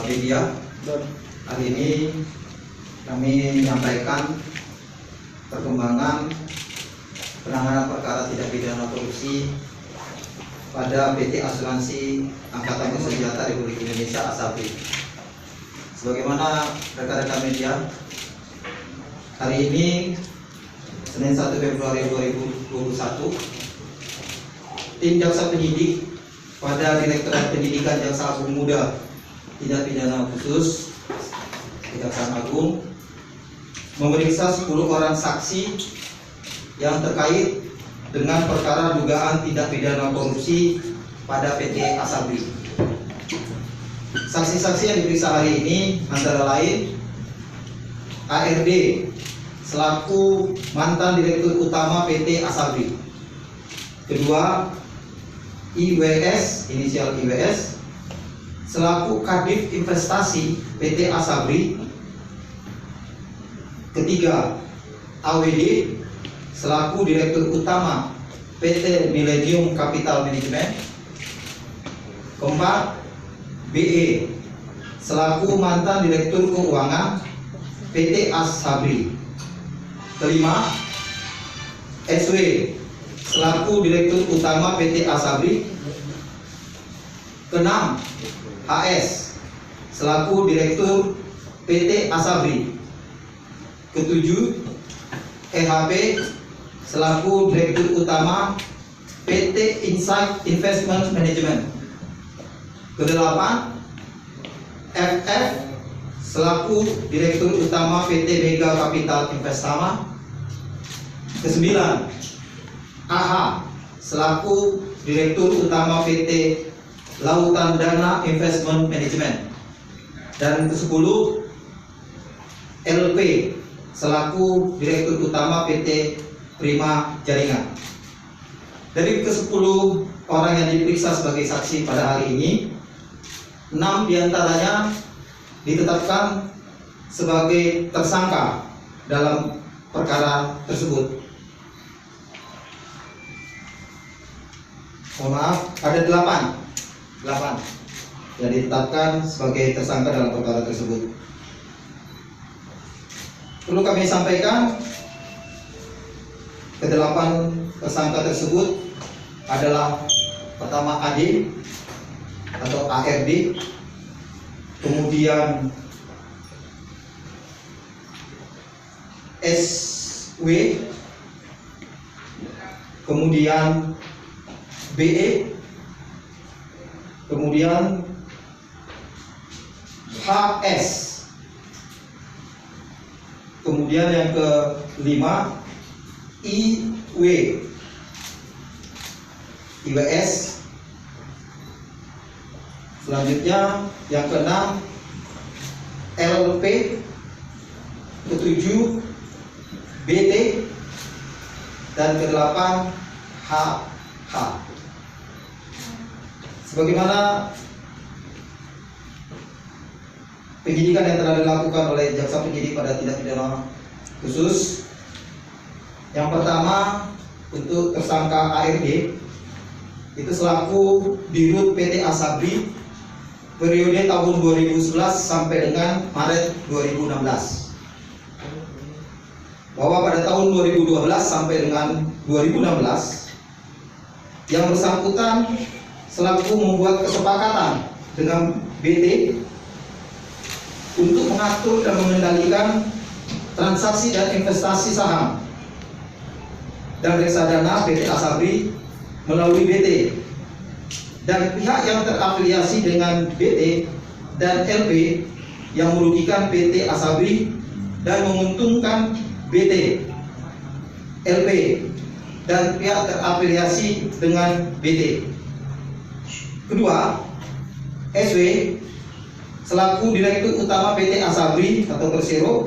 media. Hari ini kami menyampaikan perkembangan penanganan perkara tindak pidana korupsi pada PT Asuransi Angkatan Bersenjata Republik Indonesia Asabri. Sebagaimana rekan-rekan media, hari ini Senin 1 Februari 2021, tim jaksa penyidik pada Direktorat Penyidikan Jaksa Agung Muda Tindak Pidana Khusus Kejaksaan Agung memeriksa 10 orang saksi yang terkait dengan perkara dugaan tindak pidana korupsi pada PT Asabri. Saksi-saksi yang diperiksa hari ini antara lain ARD selaku mantan Direktur Utama PT Asabri. Kedua, IWS, inisial IWS, selaku Kadif Investasi PT Asabri. Ketiga, AWD selaku Direktur Utama PT Millennium Capital Management. Keempat, BE selaku mantan Direktur Keuangan PT Asabri. Kelima, SW selaku Direktur Utama PT Asabri. Keenam, HS selaku Direktur PT Asabri. Ketujuh, EHP selaku Direktur Utama PT Insight Investment Management. Kedelapan, FF selaku Direktur Utama PT Mega Capital Investama. Kesembilan, AH selaku Direktur Utama PT Lautan Dana Investment Management. Dan ke-10, LP selaku Direktur Utama PT Prima Jaringan. Dari ke-10 orang yang diperiksa sebagai saksi pada hari ini, 6 diantaranya ditetapkan sebagai tersangka dalam perkara tersebut. Mohon maaf, ada 8 yang ditetapkan sebagai tersangka dalam perkara tersebut. Perlu kami sampaikan, ke-8 tersangka tersebut adalah pertama AD atau ARD, kemudian SW, kemudian BE, kemudian HS, kemudian yang ke-5 IWS, selanjutnya yang ke-6 LP, ke-7 BT, dan ke-8 HH. Sebagaimana penyidikan yang telah dilakukan oleh jaksa penyidik pada tindak pidana khusus, yang pertama untuk tersangka ARD itu selaku Dirut PT Asabri periode tahun 2011 sampai dengan Maret 2016. Bahwa pada tahun 2012 sampai dengan 2016 yang bersangkutan selaku membuat kesepakatan dengan BT untuk mengatur dan mengendalikan transaksi dan investasi saham dan reksadana PT Asabri melalui BT, dan pihak yang terafiliasi dengan BT dan LP yang merugikan PT Asabri dan menguntungkan BT, LP, dan pihak terafiliasi dengan BT. Kedua, SW selaku Direktur Utama PT Asabri atau Persero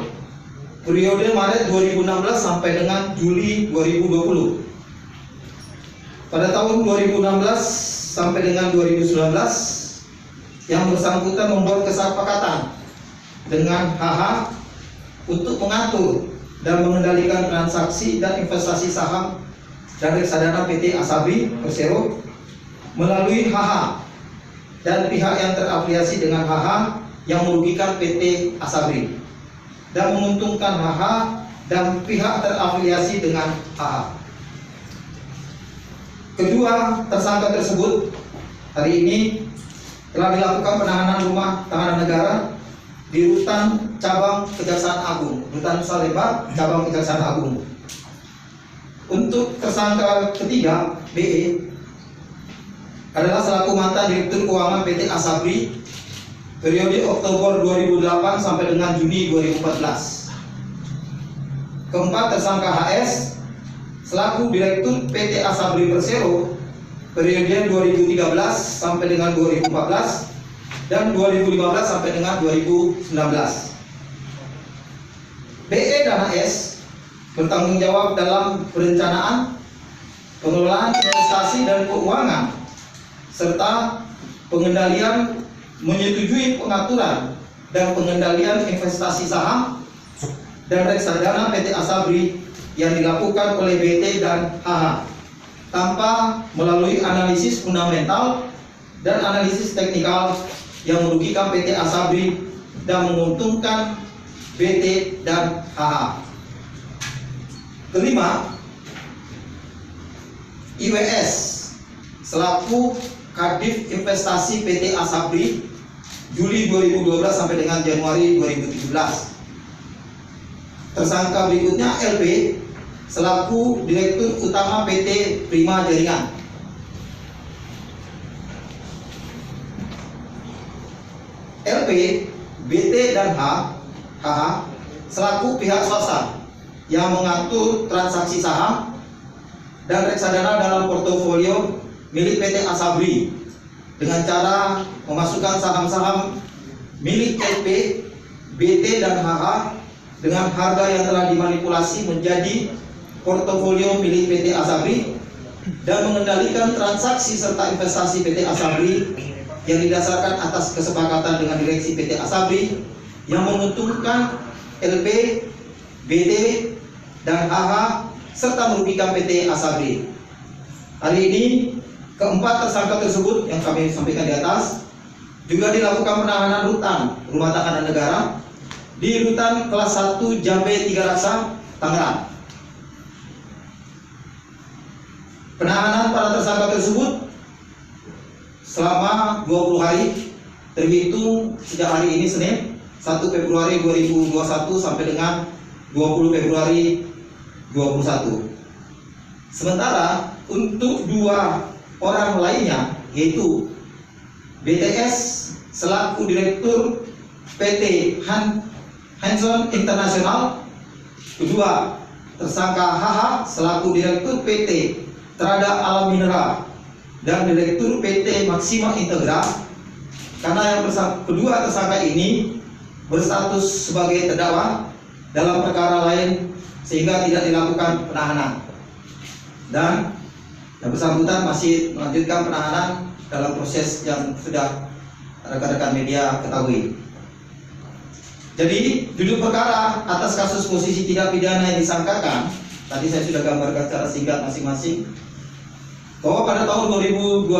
periode Maret 2016 sampai dengan Juli 2020. Pada tahun 2016 sampai dengan 2019 yang bersangkutan membuat kesepakatan dengan HH untuk mengatur dan mengendalikan transaksi dan investasi saham dan reksadana PT Asabri Persero melalui HH dan pihak yang terafiliasi dengan HH yang merugikan PT Asabri dan menguntungkan HH dan pihak terafiliasi dengan HH. Kedua tersangka tersebut hari ini telah dilakukan penahanan rumah tahanan negara di Rutan Cabang Kejaksaan Agung, Rutan Nusa Lembah, Cabang Kejaksaan Agung. Untuk tersangka ketiga, BE, adalah selaku mantan Direktur Keuangan PT Asabri periode Oktober 2008 sampai dengan Juni 2014. Keempat, tersangka HS selaku Direktur PT Asabri Persero periode 2013 sampai dengan 2014 dan 2015 sampai dengan 2019. BE dan HS bertanggung jawab dalam perencanaan, pengelolaan investasi dan keuangan, serta pengendalian, menyetujui pengaturan dan pengendalian investasi saham dan reksadana PT Asabri yang dilakukan oleh BT dan HH tanpa melalui analisis fundamental dan analisis teknikal yang merugikan PT Asabri dan menguntungkan BT dan HH. Kelima, IWS selaku Kadif Investasi PT Asabri Juli 2012 sampai dengan Januari 2017. Tersangka berikutnya LP selaku Direktur Utama PT Prima Jaringan. LP, BT dan HH selaku pihak swasta yang mengatur transaksi saham dan reksadana dalam portofolio milik PT Asabri dengan cara memasukkan saham-saham milik LP, BT dan HH dengan harga yang telah dimanipulasi menjadi portofolio milik PT Asabri dan mengendalikan transaksi serta investasi PT Asabri yang didasarkan atas kesepakatan dengan direksi PT Asabri yang menguntungkan LP, BT dan HH serta merugikan PT Asabri. Hari ini keempat tersangka tersebut yang kami sampaikan di atas juga dilakukan penahanan rutan rumah tahanan negara di Rutan Kelas 1 Jambe 3 Raksa, Tangerang. Penahanan para tersangka tersebut selama 20 hari terhitung sejak hari ini Senin 1 Februari 2021 sampai dengan 20 Februari 2021. Sementara untuk dua orang lainnya yaitu BTS selaku Direktur PT Hanson Internasional, kedua tersangka HH selaku Direktur PT Trada Alam Mineral dan Direktur PT Maxima Integra, karena yang kedua tersangka ini berstatus sebagai terdakwa dalam perkara lain sehingga tidak dilakukan penahanan, dan yang bersangkutan masih melanjutkan penahanan dalam proses yang sudah rekan-rekan media ketahui. Jadi duduk perkara atas kasus posisi tindak pidana yang disangkakan tadi saya sudah gambarkan secara singkat masing-masing, bahwa pada tahun 2012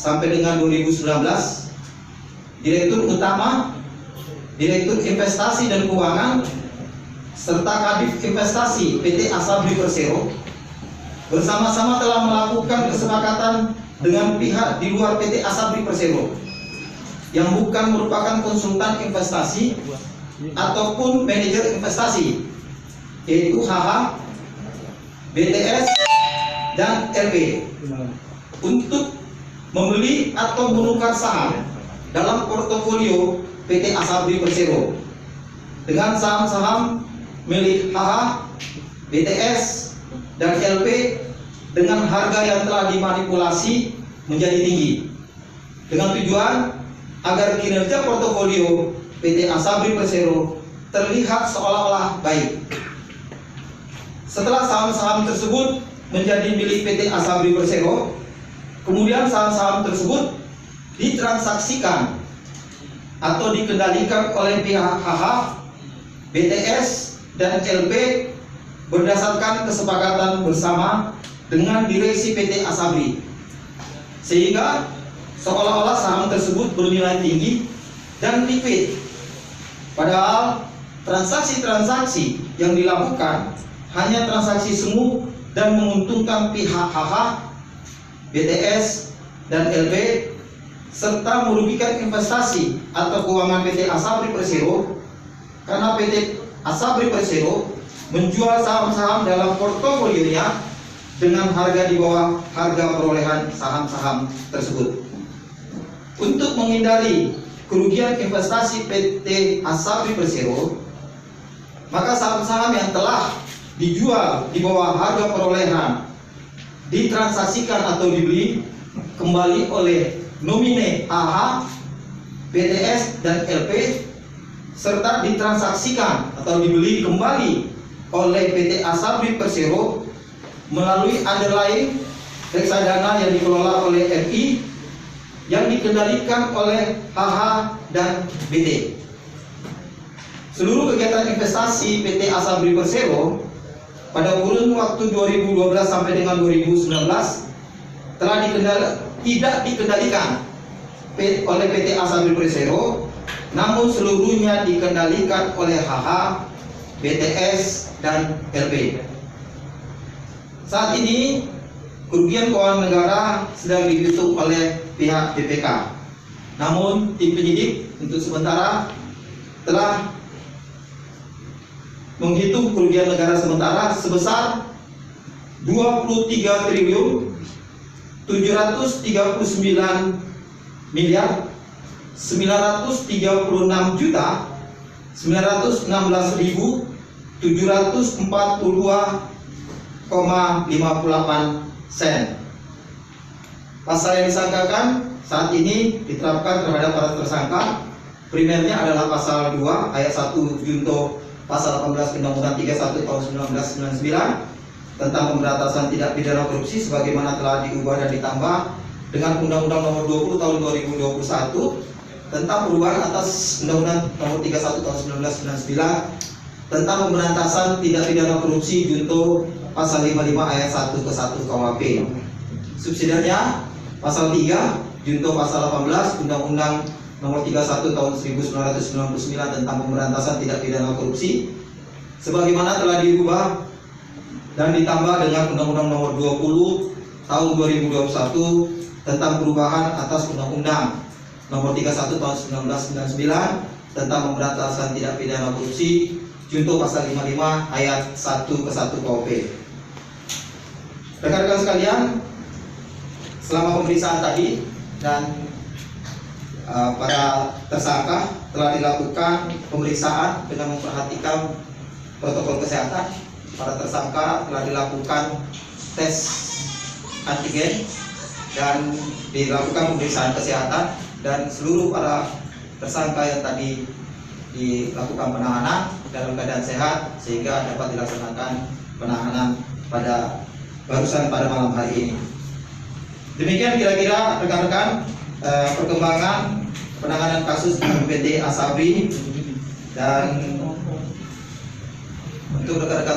sampai dengan 2019 Direktur Utama, Direktur Investasi dan Keuangan serta Kadif Investasi PT Asabri Persero bersama-sama telah melakukan kesepakatan dengan pihak di luar PT Asabri Persero yang bukan merupakan konsultan investasi ataupun manajer investasi, yaitu HH, BTS dan LP, untuk membeli atau menukar saham dalam portofolio PT Asabri Persero dengan saham-saham milik HH, BTS dan LP dengan harga yang telah dimanipulasi menjadi tinggi, dengan tujuan agar kinerja portofolio PT Asabri Persero terlihat seolah-olah baik. Setelah saham-saham tersebut menjadi milik PT Asabri Persero, kemudian saham-saham tersebut ditransaksikan atau dikendalikan oleh pihak HH, BTS dan LP berdasarkan kesepakatan bersama dengan direksi PT Asabri, sehingga seolah-olah saham tersebut bernilai tinggi dan liquid. Padahal transaksi-transaksi yang dilakukan hanya transaksi semu dan menguntungkan pihak HH, BTS, dan LP, serta merugikan investasi atau keuangan PT Asabri Persero, karena PT Asabri Persero menjual saham-saham dalam portofolionya dengan harga di bawah harga perolehan saham-saham tersebut. Untuk menghindari kerugian investasi PT Asabri Persero, maka saham-saham yang telah dijual di bawah harga perolehan ditransaksikan atau dibeli kembali oleh nomine HH, BTS, dan LP, serta ditransaksikan atau dibeli kembali oleh PT Asabri Persero melalui underlying reksadana yang dikelola oleh RI yang dikendalikan oleh HH dan BT. Seluruh kegiatan investasi PT Asabri Persero pada kurun waktu 2012 sampai dengan 2019 telah tidak dikendalikan oleh PT Asabri Persero, namun seluruhnya dikendalikan oleh HH, BTS, dan LP. Saat ini kerugian keuangan negara sedang dihitung oleh pihak BPK. Namun tim penyidik untuk sementara telah menghitung kerugian negara sementara sebesar 23 triliun 739 miliar 936 juta 916.742,58 sen. Pasal yang disangkakan saat ini diterapkan terhadap para tersangka primernya adalah pasal 2 ayat 1 junto pasal 18 Undang-Undang 31 tahun 1999 tentang pemberantasan tindak pidana korupsi sebagaimana telah diubah dan ditambah dengan Undang-Undang Nomor 20 tahun 2021 tentang perubahan atas Undang-Undang Nomor 31 tahun 1999 tentang pemberantasan tindak pidana korupsi junto pasal 55 ayat 1 ke 1 KUHP. Subsidiarnya pasal 3 junto pasal 18 Undang-Undang Nomor 31 tahun 1999 tentang pemberantasan tindak pidana korupsi sebagaimana telah diubah dan ditambah dengan Undang-Undang Nomor 20 tahun 2021 tentang perubahan atas Undang-Undang Nomor 31 tahun 1999 tentang pemberantasan tindak pidana korupsi junto pasal 55 ayat 1 ke 1 KUHP. Rekan-rekan sekalian, selama pemeriksaan tadi dan para tersangka telah dilakukan pemeriksaan dengan memperhatikan protokol kesehatan. Para tersangka telah dilakukan tes antigen dan dilakukan pemeriksaan kesehatan, dan seluruh para tersangka yang tadi dilakukan penahanan dalam keadaan sehat sehingga dapat dilaksanakan penahanan barusan pada malam hari ini. Demikian kira-kira rekan-rekan perkembangan penanganan kasus PT Asabri, dan untuk rekan-rekan